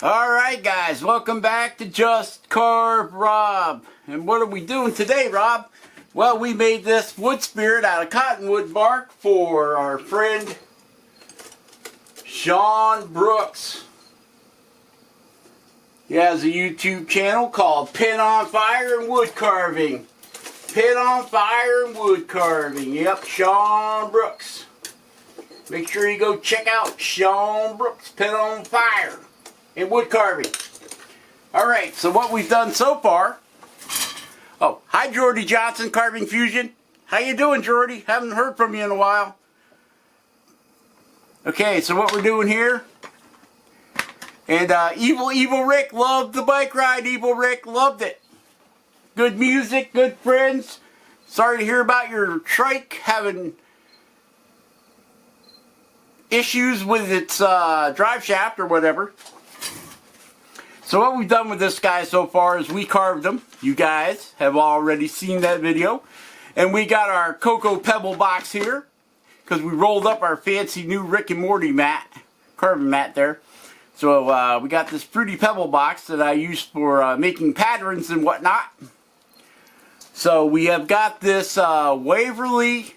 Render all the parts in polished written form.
Alright guys, welcome back to Just Carve Rob. And what are we doing today, Rob? Well, we made this wood spirit out of cottonwood bark for our friend Shawn Brooks. He has a YouTube channel called Pen on Fire and Wood Carving. Pen on Fire and Wood Carving. Yep, Shawn Brooks. Make sure you go check out Shawn Brooks Pen on Fire and Wood Carving. Alright, so what we've done so far. Oh, hi Jordy Johnson, Carving Fusion. How you doing, Jordy? Haven't heard from you in a while. Okay, so what we're doing here. And Evil Rick loved the bike ride. Evil Rick loved it. Good music, good friends. Sorry to hear about your trike having issues with its drive shaft or whatever. So what we've done with this guy so far is we carved him. You guys have already seen that video. And we got our Cocoa Pebble box here, because we rolled up our fancy new Rick and Morty mat, carving mat there. So we got this Fruity Pebble box that I use for making patterns and whatnot. So we have got this Waverly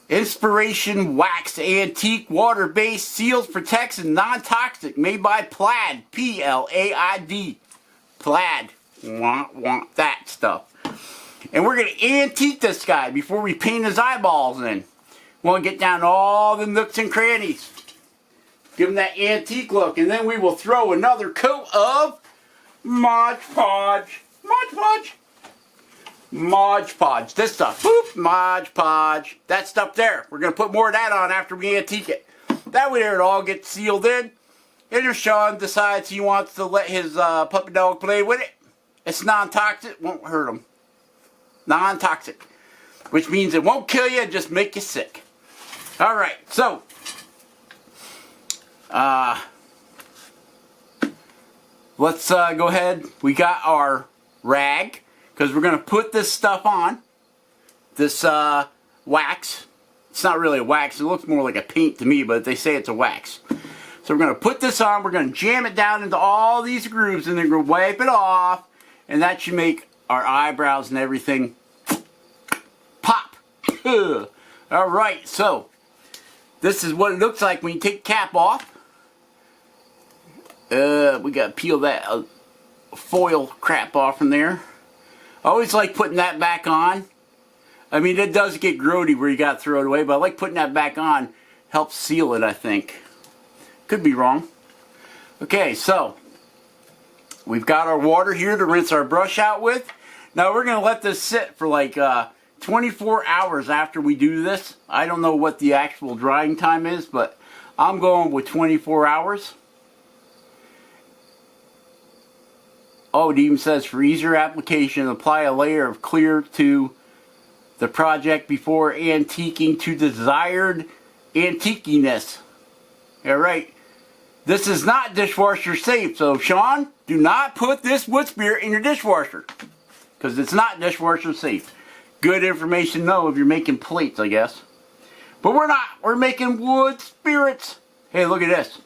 Inspiration Wax Antique Water-Based Seals, Protects, and Non-Toxic, made by Plaid, P-L-A-I-D. Plaid. Want that stuff. And we're going to antique this guy before we paint his eyeballs in. We want to get down all the nooks and crannies. Give him that antique look. And then we will throw another coat of Mod Podge. Mod Podge. Mod Podge. This stuff. Boop. Mod Podge. That stuff there. We're going to put more of that on after we antique it. That way it all gets sealed in. And if Shawn decides he wants to let his puppy dog play with it, it's non-toxic. Won't hurt him. Non-toxic. Which means it won't kill you, just make you sick. Alright, so let's go ahead. We got our rag, because we're going to put this stuff on. This wax. It's not really a wax. It looks more like a paint to me, but they say it's a wax. So we're going to put this on. We're going to jam it down into all these grooves, and then we're going to wipe it off. And that should make our eyebrows and everything pop. Alright, so this is what it looks like when you take the cap off. We got to peel that foil crap off from there. I always like putting that back on. I mean, it does get grody where you got to throw it away, but I like putting that back on. Helps seal it, I think. Could be wrong. Okay, so we've got our water here to rinse our brush out with. Now we're going to let this sit for like 24 hours after we do this. I don't know what the actual drying time is, but I'm going with 24 hours. Oh, it even says for easier application, apply a layer of clear to the project before antiquing to desired antiquiness. Alright. This is not dishwasher safe, so Shawn, do not put this wood spirit in your dishwasher, because it's not dishwasher safe. Good information though if you're making plates, I guess. But we're not. We're making wood spirits. Hey, look at this.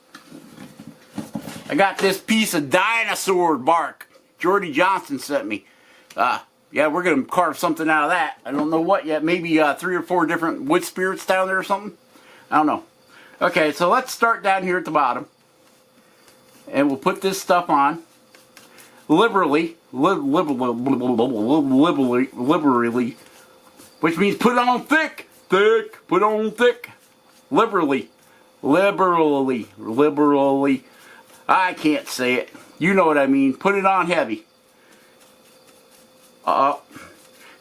I got this piece of dinosaur bark Jordy Johnson sent me. Yeah, we're going to carve something out of that. I don't know what yet. Maybe 3 or 4 different wood spirits down there or something. I don't know. Okay, so let's start down here at the bottom. And we'll put this stuff on. Liberally. Which means put it on thick. Thick. Put on thick. Liberally. Liberally. I can't say it. You know what I mean. Put it on heavy.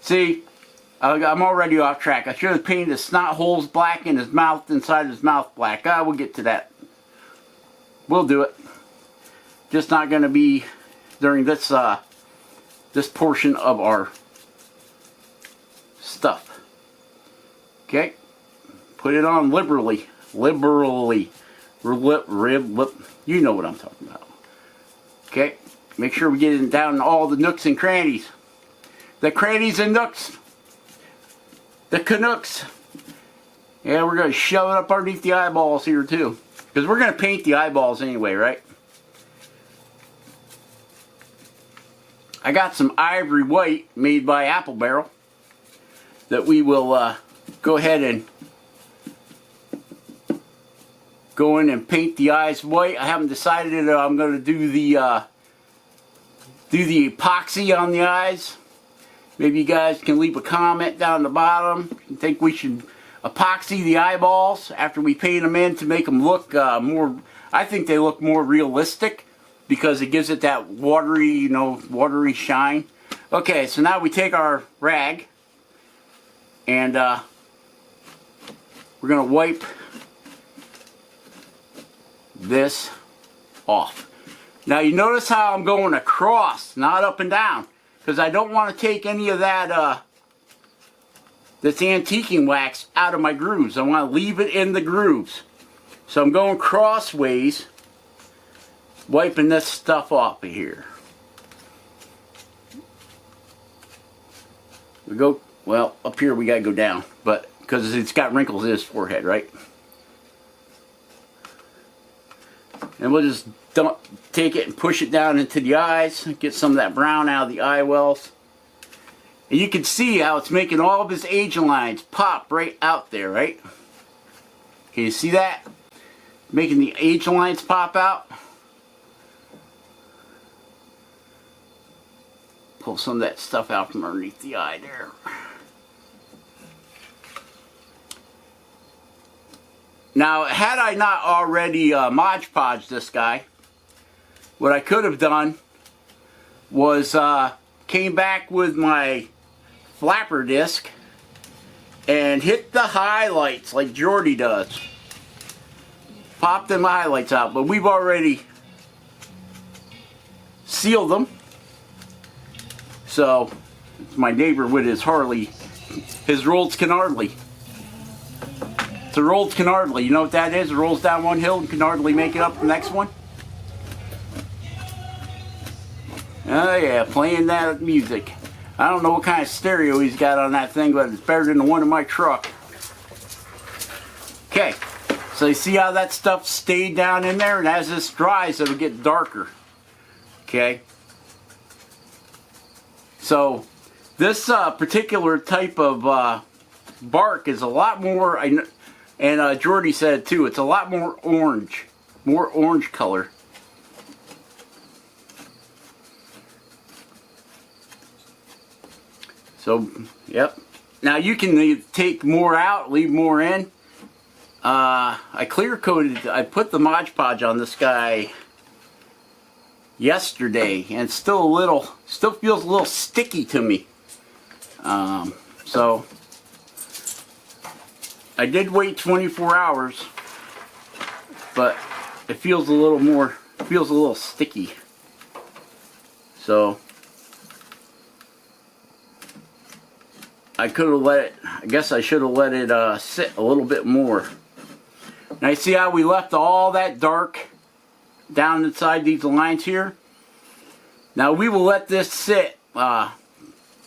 See, I'm already off track. I should have painted his snot holes black and his mouth inside his mouth black. We'll get to that. We'll do it. Just not going to be during this this portion of our stuff. Okay, put it on liberally. You know what I'm talking about. Okay, make sure we get it down in all the nooks and crannies. The crannies and nooks. The Canucks. Yeah, we're going to shove it up underneath the eyeballs here too. Because we're going to paint the eyeballs anyway, right? I got some ivory white made by Apple Barrel that we will go ahead and go in and paint the eyes white. I haven't decided if I'm going to do the epoxy on the eyes. Maybe you guys can leave a comment down the bottom. You think we should epoxy the eyeballs after we paint them in to make them look more, I think they look more realistic because it gives it that watery, you know, watery shine. Okay, so now we take our rag and we're going to wipe this off. Now you notice how I'm going across, not up and down, because I don't want to take any of that this antiquing wax out of my grooves. I want to leave it in the grooves. So I'm going crossways, wiping this stuff off of here. We go, well, up here we got to go down, but because it's got wrinkles in his forehead, right? And we'll just take it and push it down into the eyes, get some of that brown out of the eye wells. And you can see how it's making all of his aging lines pop right out there, right? Can you see that? Making the aging lines pop out. Pull some of that stuff out from underneath the eye there. Now, had I not already Mod Podged this guy, what I could have done was came back with my flapper disc and hit the highlights like Jordy does. Pop them highlights out, but we've already sealed them. So, it's my neighbor with his Harley, his Rolls Canardly. It's a Rolls Canardly. You know what that is? It rolls down one hill and can hardly make it up the next one. Oh yeah, playing that music. I don't know what kind of stereo he's got on that thing, but it's better than the one in my truck. Okay, so you see how that stuff stayed down in there? And as this dries, it'll get darker. Okay. So, this particular type of bark is a lot more, and Jordy said too, it's a lot more orange color. So, yep. Now you can take more out, leave more in. I clear coated, I put the Mod Podge on this guy yesterday, and it's still feels a little sticky to me. So, I did wait 24 hours, but it feels a little sticky. So, I could have let it, I guess I should have let it sit a little bit more. Now you see how we left all that dark down inside these lines here? Now we will let this sit, I'm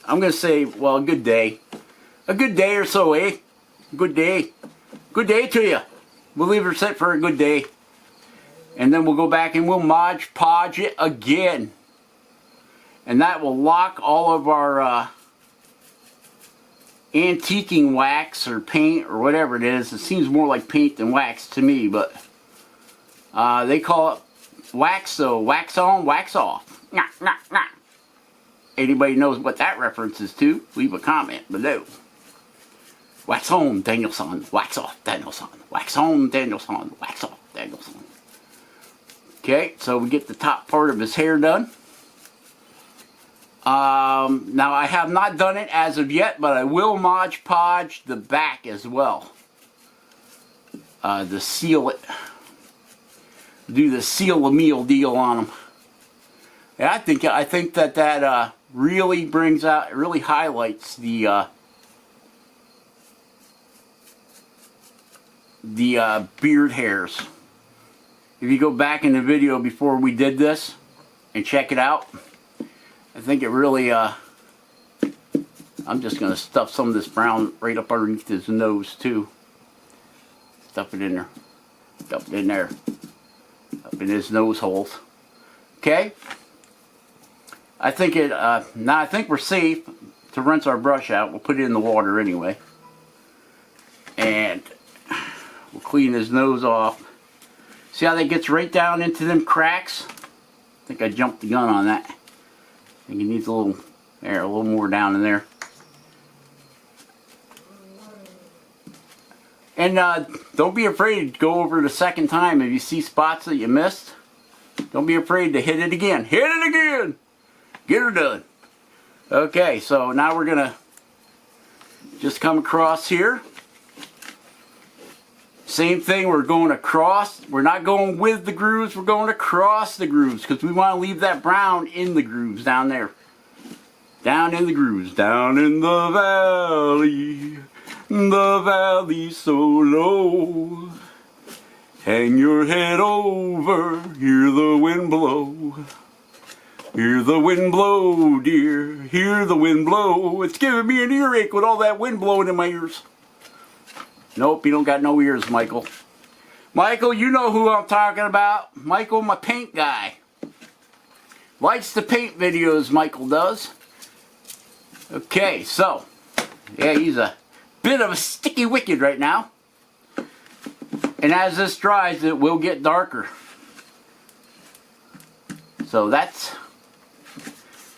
going to say, well, a good day. A good day or so, eh? Good day. Good day to you. We'll leave her sit for a good day. And then we'll go back and we'll Mod Podge it again. And that will lock all of our antiquing wax or paint or whatever it is. It seems more like paint than wax to me, but they call it wax, so wax on, wax off. Nah, nah, nah. Anybody knows what that reference is to, leave a comment below. Wax on, Danielson. Wax off, Danielson. Wax on, Danielson. Wax off, Danielson. Okay, so we get the top part of his hair done. Now I have not done it as of yet, but I will Mod Podge the back as well. To seal it. Do the seal a meal deal on them. Yeah, I think that really brings out, really highlights the beard hairs. If you go back in the video before we did this and check it out, I think it really, I'm just going to stuff some of this brown right up underneath his nose too. stuff it in there. Stuff it in there. Up in his nose holes. Okay. I think now I think we're safe to rinse our brush out. We'll put it in the water anyway. And we'll clean his nose off. See how that gets right down into them cracks? I think I jumped the gun on that. I think he needs a little more down in there. And don't be afraid to go over the second time if you see spots that you missed. Don't be afraid to hit it again. Hit it again! Get her done. Okay, so now we're going to just come across here. Same thing, we're going across. We're not going with the grooves, we're going across the grooves because we want to leave that brown in the grooves down there. Down in the grooves, down in the valley so low. Hang your head over, hear the wind blow. Hear the wind blow, dear, hear the wind blow. It's giving me an earache with all that wind blowing in my ears. Nope, you don't got no ears, Michael. Michael, you know who I'm talking about. Michael, my paint guy. Likes the paint videos, Michael does. Okay, so, yeah, he's a bit of a sticky wicked right now. And as this dries, it will get darker. So that's...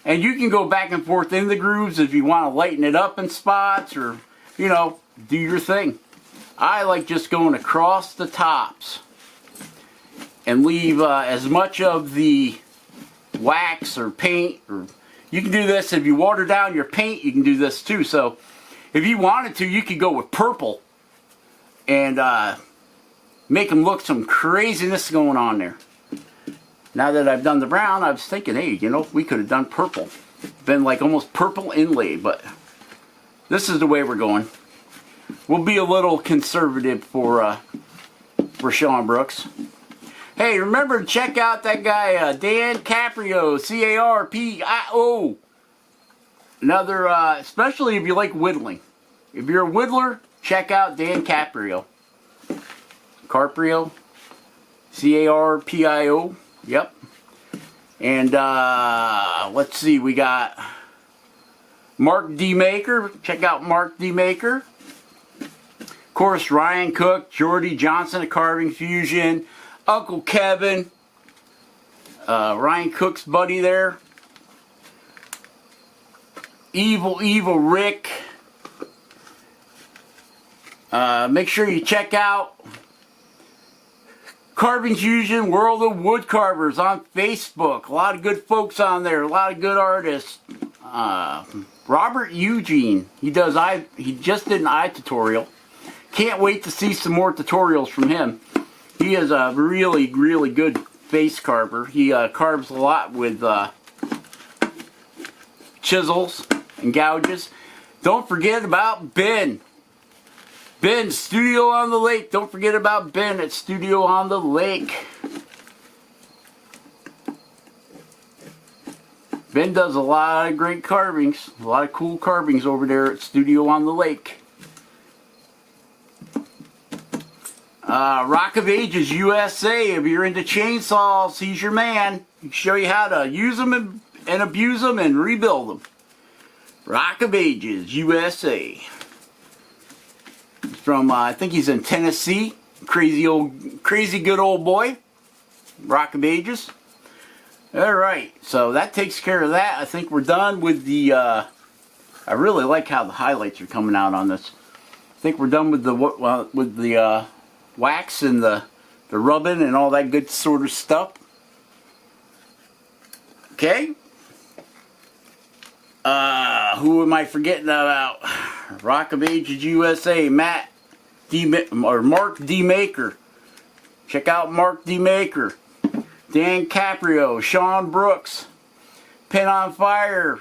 And you can go back and forth in the grooves if you want to lighten it up in spots or, you know, do your thing. I like just going across the tops and leave as much of the wax or paint. Or you can do this if you water down your paint, you can do this too. So if you wanted to, you could go with purple and make them look some craziness going on there. Now that I've done the brown, I was thinking, hey, you know, we could have done purple. Been like almost purple inlay, but this is the way we're going. We'll be a little conservative for Shawn Brooks. Hey, remember to check out that guy, Dan Caprio, C-A-R-P-I-O. Another, especially if you like whittling. If you're a whittler, check out Dan Caprio. Caprio, C-A-R-P-I-O. Yep. And let's see, we got Mark D. Maker. Check out Mark D. Maker. Of course, Ryan Cook, Jordy Johnson at Carving Fusion, Uncle Kevin, Ryan Cook's buddy there, Evil Rick. Make sure you check out Carving Fusion World of Wood Carvers on Facebook. A lot of good folks on there. A lot of good artists. Robert Eugene. He just did an eye tutorial. Can't wait to see some more tutorials from him. He is a really good face carver. He carves a lot with chisels and gouges. Don't forget about Ben. Ben, Studio on the Lake. Don't forget about Ben at Studio on the Lake. Ben does a lot of great carvings. A lot of cool carvings over there at Studio on the Lake. Rock of Ages USA. If you're into chainsaws, he's your man. He can show you how to use them and abuse them and rebuild them. Rock of Ages USA. From, I think he's in Tennessee. Crazy good old boy. Rock of Ages. Alright, so that takes care of that. I think we're done with the, I really like how the highlights are coming out on this. I think we're done with the wax and the rubbing and all that good sort of stuff. Okay. Who am I forgetting about? Rock of Ages USA, Mark D. Maker. Check out Mark D. Maker. Dan Caprio, Shawn Brooks, Pen on Fire,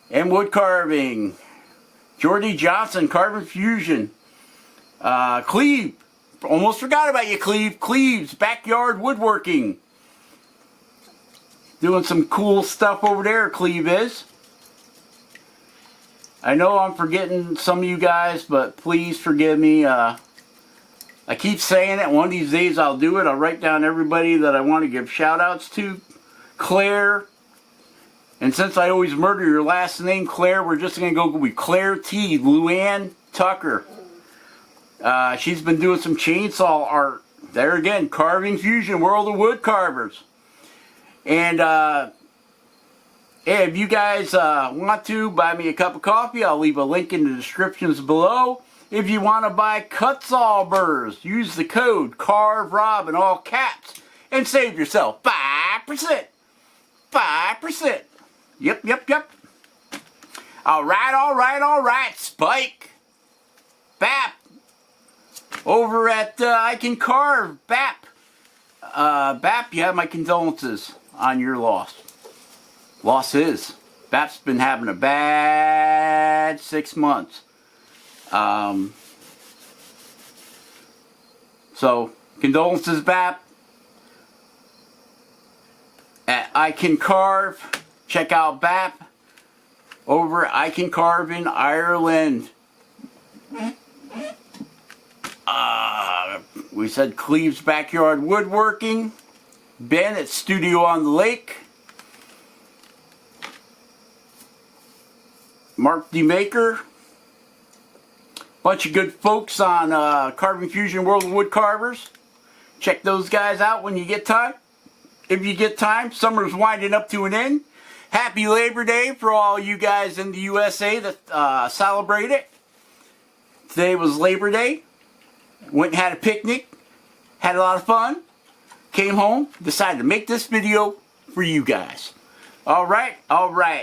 and Wood Carving. Jordy Johnson, Carving Fusion. Cleve. Almost forgot about you, Cleve. Cleve's Backyard Woodworking. Doing some cool stuff over there, Cleve is. I know I'm forgetting some of you guys, but please forgive me. I keep saying it. One of these days I'll do it. I'll write down everybody that I want to give shout outs to. Claire. And since I always murder your last name, Claire, we're just going to go with Claire T. Luann Tucker. She's been doing some chainsaw art. There again, Carving Fusion, World of Wood Carvers. And if you guys want to buy me a cup of coffee, I'll leave a link in the descriptions below. If you want to buy kutzall burrs, use the code CARVEROB in all caps and save yourself 5%. 5%. Yep. Alright, Spike. Bap. Over at I Can Carve. Bap. Bap, you have my condolences on your loss. Losses. Bap's been having a bad 6 months. So, condolences, Bap. At I Can Carve, check out Bap over at I Can Carve in Ireland. We said Cleve's Backyard Woodworking. Ben at Studio on the Lake. Mark D. Maker. Bunch of good folks on Carving Fusion World of Wood Carvers. Check those guys out when you get time. If you get time, summer's winding up to an end. Happy Labor Day for all you guys in the USA that celebrate it. Today was Labor Day. Went and had a picnic. Had a lot of fun. Came home. Decided to make this video for you guys. Alright.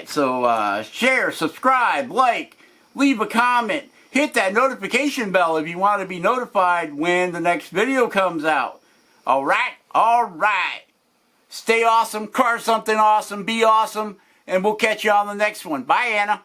So share, subscribe, like, leave a comment. Hit that notification bell if you want to be notified when the next video comes out. Alright. Stay awesome, carve something awesome, be awesome, and we'll catch you on the next one. Bye, Anna.